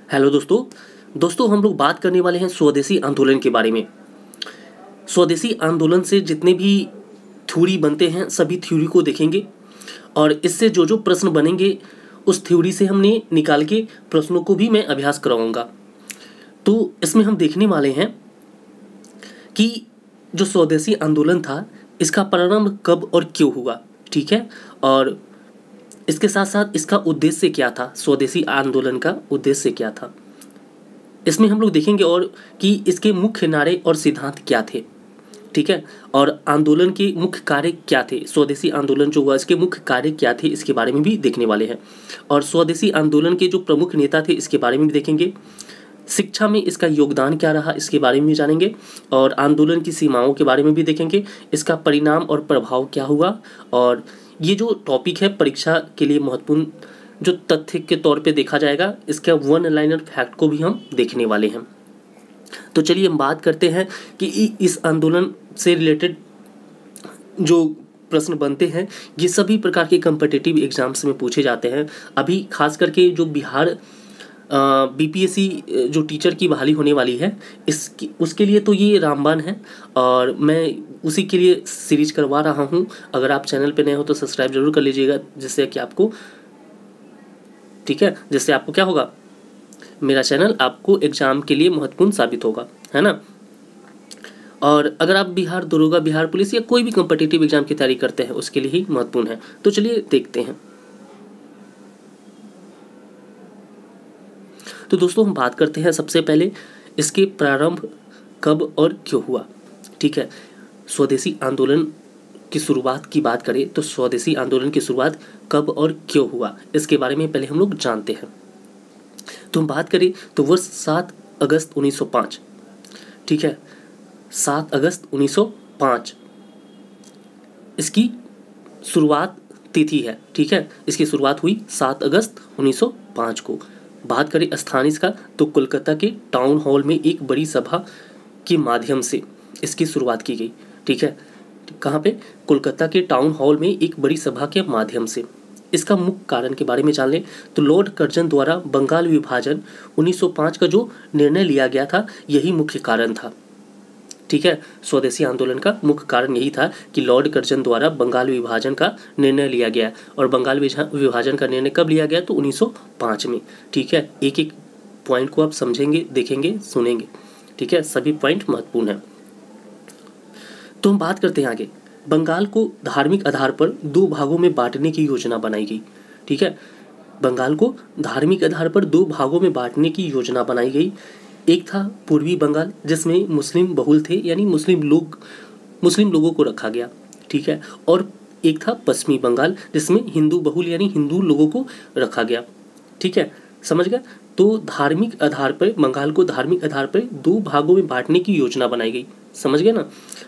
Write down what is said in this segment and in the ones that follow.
Hello दोस्तों हम लोग बात करने वाले हैं स्वदेशी आंदोलन के बारे में। स्वदेशी आंदोलन से जितने भी थ्योरी बनते हैं सभी थ्योरी को देखेंगे और इससे जो जो प्रश्न बनेंगे उस थ्योरी से हमने निकाल के प्रश्नों को भी मैं अभ्यास करवाऊंगा। तो इसमें हम देखने वाले हैं कि जो स्वदेशी आंदोलन था इसका प्रारंभ कब और क्यों हुआ, ठीक है, और इसके साथ साथ इसका उद्देश्य क्या था, स्वदेशी आंदोलन का उद्देश्य क्या था। इसमें हम लोग देखेंगे और कि इसके मुख्य नारे और सिद्धांत क्या थे, ठीक है, और आंदोलन के मुख्य कार्य क्या थे। स्वदेशी आंदोलन जो हुआ इसके मुख्य कार्य क्या थे इसके बारे में भी देखने वाले हैं और स्वदेशी आंदोलन के जो प्रमुख नेता थे इसके बारे में भी देखेंगे। शिक्षा में इसका योगदान क्या रहा इसके बारे में भी जानेंगे और आंदोलन की सीमाओं के बारे में भी देखेंगे, इसका परिणाम और प्रभाव क्या हुआ। और ये जो टॉपिक है परीक्षा के लिए महत्वपूर्ण जो तथ्य के तौर पे देखा जाएगा, इसका वन लाइनर फैक्ट को भी हम देखने वाले हैं। तो चलिए हम बात करते हैं कि इस आंदोलन से रिलेटेड जो प्रश्न बनते हैं ये सभी प्रकार के कम्पिटिटिव एग्जाम्स में पूछे जाते हैं। अभी खास करके जो बिहार बीपीएससी जो टीचर की बहाली होने वाली है इसकी उसके लिए तो ये रामबाण है और मैं उसी के लिए सीरीज करवा रहा हूँ। अगर आप चैनल पे नए हो तो सब्सक्राइब जरूर कर लीजिएगा जिससे कि आपको, ठीक है, जिससे आपको क्या होगा, मेरा चैनल आपको एग्जाम के लिए महत्वपूर्ण साबित होगा, है ना। और अगर आप बिहार दरोगा, बिहार पुलिस या कोई भी कॉम्पिटिटिव एग्जाम की तैयारी करते हैं उसके लिए ही महत्वपूर्ण है। तो चलिए देखते हैं। तो दोस्तों हम बात करते हैं सबसे पहले इसके प्रारंभ कब और क्यों हुआ, ठीक है। स्वदेशी आंदोलन की शुरुआत की बात करें तो स्वदेशी आंदोलन की शुरुआत कब और क्यों हुआ इसके बारे में पहले हम लोग जानते हैं। तो हम बात करें तो वर्ष 7 अगस्त 1905, ठीक है, 7 अगस्त 1905 इसकी शुरुआत तिथि है, ठीक है। इसकी शुरुआत हुई 7 अगस्त 1905 को। बात करें स्थान इसका तो कोलकाता के टाउन हॉल में एक बड़ी सभा के माध्यम से इसकी शुरुआत की गई, ठीक है। कहाँ पे? कोलकाता के टाउन हॉल में एक बड़ी सभा के माध्यम से। इसका मुख्य कारण के बारे में जान लें तो लॉर्ड कर्जन द्वारा बंगाल विभाजन 1905 का जो निर्णय लिया गया था यही मुख्य कारण था, ठीक है। स्वदेशी आंदोलन का मुख्य कारण यही था कि लॉर्ड कर्जन द्वारा बंगाल विभाजन का निर्णय लिया गया और बंगाल विभाजन का निर्णय कब लिया गया तो 1905 में, ठीक है। एक एक पॉइंट को आप समझेंगे, देखेंगे, सुनेंगे, ठीक है, सभी पॉइंट महत्वपूर्ण है। तो हम बात करते हैं आगे। बंगाल को धार्मिक आधार पर 2 भागों में बांटने की योजना बनाई गई, ठीक है। बंगाल को धार्मिक आधार पर 2 भागों में बांटने की योजना बनाई गई। एक था पूर्वी बंगाल जिसमें मुस्लिम बहुल थे यानी मुस्लिम लोगों को रखा गया, ठीक है, और एक था पश्चिमी बंगाल जिसमें हिंदू बहुल यानी हिंदू लोगों को रखा गया, ठीक है, समझ गए। तो धार्मिक आधार पर बंगाल को धार्मिक आधार पर 2 भागों में बांटने की योजना बनाई गई, समझ गए ना,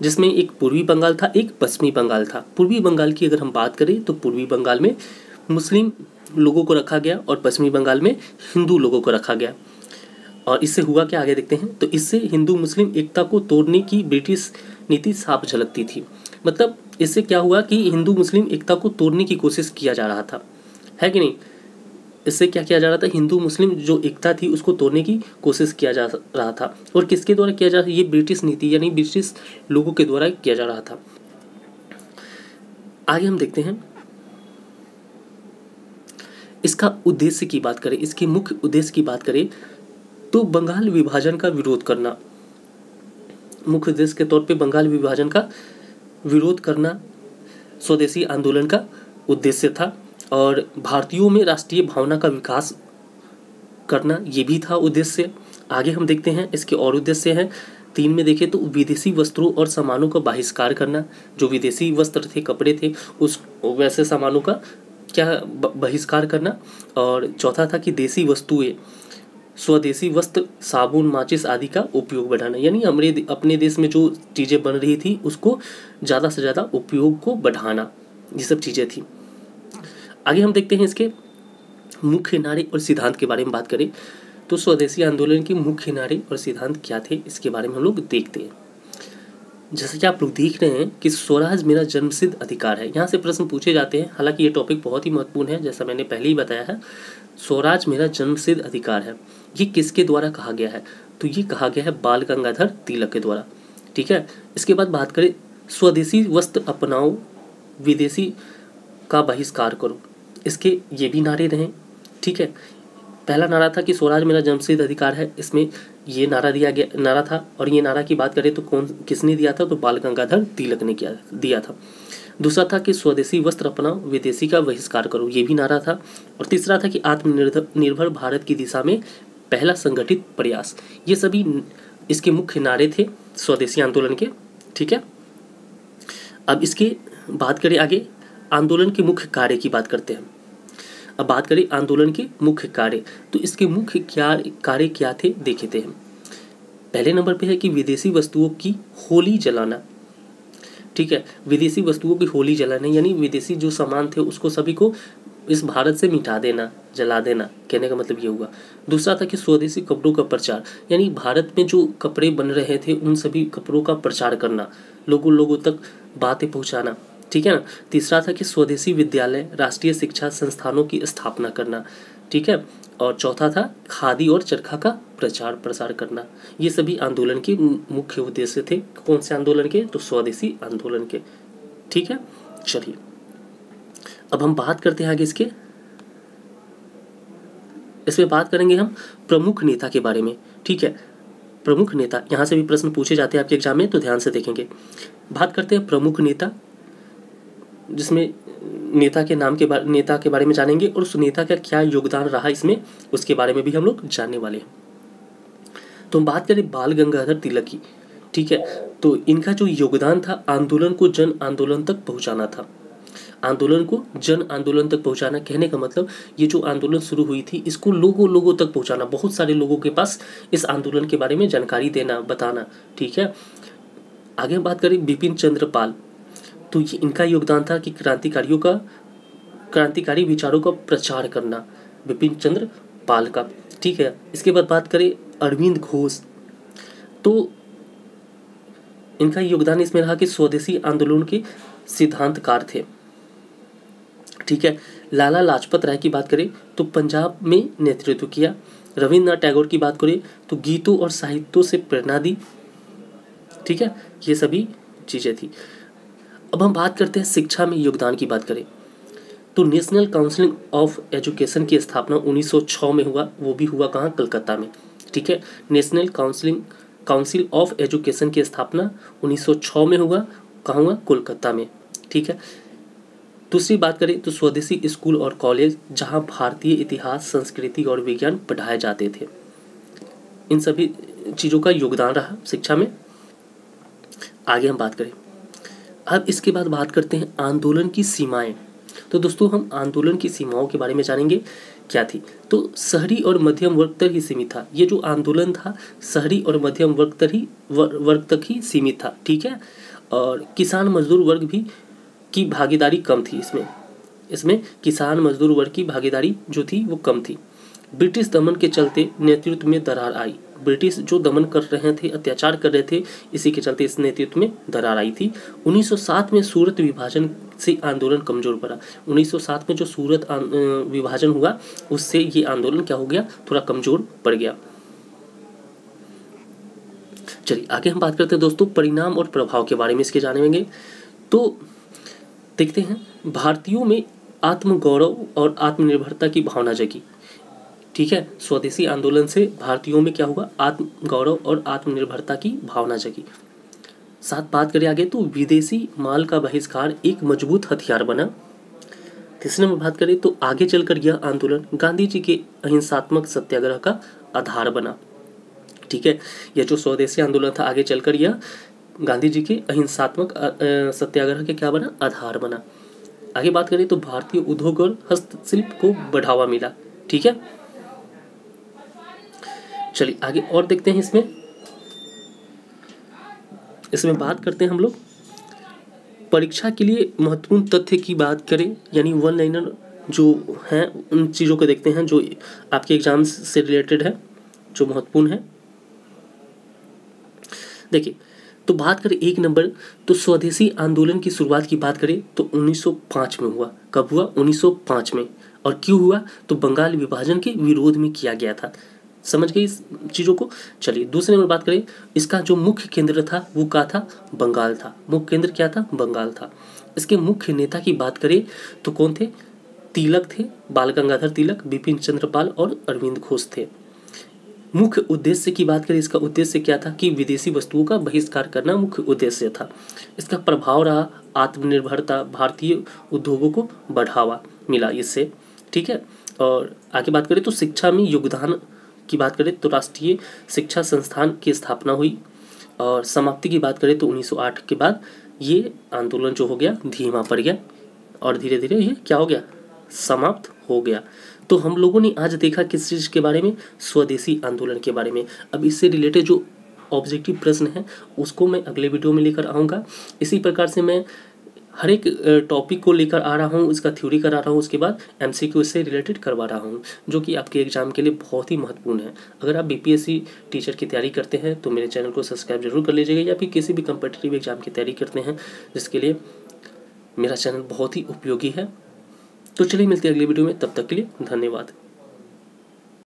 जिसमें एक पूर्वी बंगाल था एक पश्चिमी बंगाल था। पूर्वी बंगाल की अगर हम बात करें तो पूर्वी बंगाल में मुस्लिम लोगों को रखा गया और पश्चिमी बंगाल में हिंदू लोगों को रखा गया। और इससे हुआ क्या आगे देखते हैं। तो इससे हिंदू मुस्लिम एकता को तोड़ने की ब्रिटिश नीति साफ झलकती थी। मतलब इससे क्या हुआ कि हिंदू मुस्लिम एकता को तोड़ने की कोशिश किया जा रहा था, है कि नहीं। इससे क्या किया जा रहा था, हिंदू मुस्लिम जो एकता थी उसको तोड़ने की कोशिश किया जा रहा था। और किसके द्वारा किया जा रहा था, ये ब्रिटिश नीति यानी ब्रिटिश लोगों के द्वारा किया जा रहा था। आगे हम देखते हैं इसका उद्देश्य की बात करें, इसके मुख्य उद्देश्य की बात करें तो बंगाल विभाजन का विरोध करना, मुख्य उद्देश्य के तौर पे बंगाल विभाजन का विरोध करना स्वदेशी आंदोलन का उद्देश्य था। और भारतीयों में राष्ट्रीय भावना का विकास करना ये भी था उद्देश्य। आगे हम देखते हैं इसके और उद्देश्य हैं। 3 में देखें तो विदेशी वस्त्रों और सामानों का बहिष्कार करना, जो विदेशी वस्त्र थे, कपड़े थे, उस वैसे सामानों का क्या बहिष्कार करना। और चौथा था कि देसी वस्तुएं, स्वदेशी वस्त्र, साबुन, माचिस आदि का उपयोग बढ़ाना, यानी अपने देश में जो चीज़ें बन रही थी उसको ज़्यादा से ज़्यादा उपयोग को बढ़ाना, ये सब चीज़ें थी। आगे हम देखते हैं इसके मुख्य नारे और सिद्धांत के बारे में बात करें तो स्वदेशी आंदोलन के मुख्य नारे और सिद्धांत क्या थे इसके बारे में हम लोग देखते हैं। जैसे कि आप लोग देख रहे हैं कि स्वराज मेरा जन्मसिद्ध अधिकार है। यहाँ से प्रश्न पूछे जाते हैं, हालांकि ये टॉपिक बहुत ही महत्वपूर्ण है, जैसा मैंने पहले ही बताया है। स्वराज मेरा जन्मसिद्ध अधिकार है, ये किसके द्वारा कहा गया है? तो ये कहा गया है बाल गंगाधर तिलक के द्वारा। ठीक है, इसके बाद बात करें स्वदेशी वस्त्र अपनाओ, विदेशी का बहिष्कार करो। इसके ये भी नारे रहे। ठीक है, पहला नारा था कि स्वराज मेरा जन्मसिद्ध अधिकार है, इसमें ये नारा था। और ये नारा की बात करें तो किसने दिया था? तो बाल गंगाधर तिलक ने दिया था। दूसरा था कि स्वदेशी वस्त्र अपनाओ, विदेशी का बहिष्कार करो, ये भी नारा था। और तीसरा था कि आत्मनिर्भर भारत की दिशा में पहला संगठित प्रयास। ये सभी इसके मुख्य नारे थे स्वदेशी आंदोलन के। ठीक है, अब इसके बात करें आगे आंदोलन के मुख्य कार्य की बात करते हैं। अब बात करें आंदोलन के मुख्य कार्य, तो इसके मुख्य कार्य क्या थे देखते हैं। पहले नंबर पे है कि विदेशी वस्तुओं की होली जलाना। ठीक है, विदेशी वस्तुओं की होली जलाना, यानी विदेशी जो सामान थे उसको सभी को इस भारत से मिटा देना, जला देना, कहने का मतलब ये हुआ। दूसरा था कि स्वदेशी कपड़ों का प्रचार, यानी भारत में जो कपड़े बन रहे थे उन सभी कपड़ों का प्रचार करना, लोगों तक बातें पहुंचाना। ठीक है ना। तीसरा था कि स्वदेशी विद्यालय, राष्ट्रीय शिक्षा संस्थानों की स्थापना करना। ठीक है, और चौथा था खादी और चरखा का प्रचार प्रसार करना। ये सभी आंदोलन के मुख्य उद्देश्य थे। कौन से आंदोलन के? तो स्वदेशी आंदोलन के। ठीक है, चलिए अब हम बात करते हैं आगे इसमें बात करेंगे हम प्रमुख नेता के बारे में। ठीक है, प्रमुख नेता, यहाँ से भी प्रश्न पूछे जाते हैं आपके एग्जाम में, तो ध्यान से देखेंगे। बात करते हैं प्रमुख नेता, जिसमें नेता के बारे में जानेंगे और उस नेता का क्या योगदान रहा इसमें, उसके बारे में भी हम लोग जानने वाले हैं। तो हम बात करें बाल गंगाधर तिलक की। ठीक है, तो इनका जो योगदान था, आंदोलन को जन आंदोलन तक पहुंचाना था। आंदोलन को जन आंदोलन तक पहुंचाना, कहने का मतलब ये जो आंदोलन शुरू हुई थी इसको लोगों तक पहुंचाना, बहुत सारे लोगों के पास इस आंदोलन के बारे में जानकारी देना, बताना। ठीक है, आगे हम बात करें बिपिन चंद्र पाल, तो ये इनका योगदान था कि क्रांतिकारी विचारों का प्रचार करना, बिपिन चंद्र पाल का। ठीक है, इसके बाद बात करें अरविंद घोष, तो इनका योगदान इसमें रहा कि स्वदेशी आंदोलन के सिद्धांतकार थे। ठीक है, लाला लाजपत राय की बात करें तो पंजाब में नेतृत्व किया। रविन्द्रनाथ टैगोर की बात करें तो गीतों और साहित्यों से प्रेरणा दी। ठीक है, ये सभी चीज़ें थी। अब हम बात करते हैं शिक्षा में योगदान की बात करें तो नेशनल काउंसिल ऑफ एजुकेशन की स्थापना 1906 में हुआ, वो भी हुआ कहाँ? कलकत्ता में। ठीक है, नेशनल काउंसिल ऑफ एजुकेशन की स्थापना 1906 में हुआ, कहाँ हुआ? कोलकाता में। ठीक है, दूसरी बात करें तो स्वदेशी स्कूल और कॉलेज, जहां भारतीय इतिहास, संस्कृति और विज्ञान पढ़ाए जाते थे। इन सभी चीज़ों का योगदान रहा शिक्षा में। आगे हम बात करें, अब इसके बाद बात करते हैं आंदोलन की सीमाएं। तो दोस्तों हम आंदोलन की सीमाओं के बारे में जानेंगे क्या थी। तो शहरी और मध्यम वर्ग तक ही सीमित था। ये जो आंदोलन था शहरी और मध्यम वर्ग तक ही सीमित था। ठीक है, और किसान मजदूर वर्ग भी की भागीदारी कम थी। इसमें किसान मजदूर वर्ग की भागीदारी जो थी वो कम थी। ब्रिटिश दमन के चलते नेतृत्व में दरार आई। ब्रिटिश जो दमन कर रहे थे, अत्याचार कर रहे थे, इसी के चलते इस नेतृत्व में दरार आई थी। 1907 में सूरत विभाजन से आंदोलन कमजोर पड़ा। 1907 में जो सूरत विभाजन हुआ उससे ये आंदोलन क्या हो गया? थोड़ा कमजोर पड़ गया। चलिए आगे हम बात करते हैं दोस्तों परिणाम और प्रभाव के बारे में इसके जानेंगे। तो देखते हैं, भारतीयों में आत्मगौरव और आत्मनिर्भरता की भावना जगी। ठीक है, स्वदेशी आंदोलन से भारतीयों में क्या हुआ? आत्मगौरव और आत्मनिर्भरता की भावना जगी। साथ बात करें आगे तो विदेशी माल का बहिष्कार एक मजबूत हथियार बना। तीसरे में बात करें तो आगे चलकर यह आंदोलन गांधी जी के अहिंसात्मक सत्याग्रह का आधार बना। ठीक है, यह जो स्वदेशी आंदोलन था आगे चलकर यह गांधी जी के अहिंसात्मक सत्याग्रह के क्या बना? आधार बना। आगे बात करें तो भारतीय उद्योग और हस्तशिल्प को बढ़ावा मिला। ठीक है, चलिए आगे और देखते हैं। इसमें बात करते हैं हम लोग परीक्षा के लिए महत्वपूर्ण तथ्य की बात करें, यानी वन लाइनर जो हैं उन चीज़ों को देखते हैं जो आपके एग्जाम से रिलेटेड है, जो महत्वपूर्ण है। देखिए, तो बात करें 1 नंबर, तो स्वदेशी आंदोलन की शुरुआत की बात करें तो 1905 में हुआ। कब हुआ? 1905 में। और क्यों हुआ? तो बंगाल विभाजन के विरोध में किया गया था। समझ गए इस चीज़ों को? चलिए दूसरे नंबर बात करें, इसका जो मुख्य केंद्र था वो क्या था? बंगाल था। मुख्य केंद्र क्या था? बंगाल था। इसके मुख्य नेता की बात करें तो कौन थे? तिलक थे, बाल गंगाधर तिलक, बिपिन चंद्र पाल और अरविंद घोष थे। मुख्य उद्देश्य की बात करें, इसका उद्देश्य क्या था कि विदेशी वस्तुओं का बहिष्कार करना मुख्य उद्देश्य था। इसका प्रभाव रहा आत्मनिर्भरता, भारतीय उद्योगों को बढ़ावा मिला इससे, ठीक है। और आगे बात करें तो शिक्षा में योगदान की बात करें तो राष्ट्रीय शिक्षा संस्थान की स्थापना हुई। और समाप्ति की बात करें तो 1908 के बाद ये आंदोलन जो हो गया धीमा पड़ गया और धीरे धीरे ये क्या हो गया? समाप्त हो गया। तो हम लोगों ने आज देखा किस चीज़ के बारे में? स्वदेशी आंदोलन के बारे में। अब इससे रिलेटेड जो ऑब्जेक्टिव प्रश्न है उसको मैं अगले वीडियो में लेकर आऊँगा। इसी प्रकार से मैं हर एक टॉपिक को लेकर आ रहा हूँ, इसका थ्योरी करा रहा हूँ, उसके बाद MCQ से रिलेटेड करवा रहा हूँ, जो कि आपके एग्जाम के लिए बहुत ही महत्वपूर्ण है। अगर आप BPSC टीचर की तैयारी करते हैं तो मेरे चैनल को सब्सक्राइब जरूर कर लीजिएगा, या फिर किसी भी कम्पिटिटिव एग्जाम की तैयारी करते हैं जिसके लिए मेरा चैनल बहुत ही उपयोगी है। तो चलिए मिलते हैं अगले वीडियो में, तब तक के लिए धन्यवाद।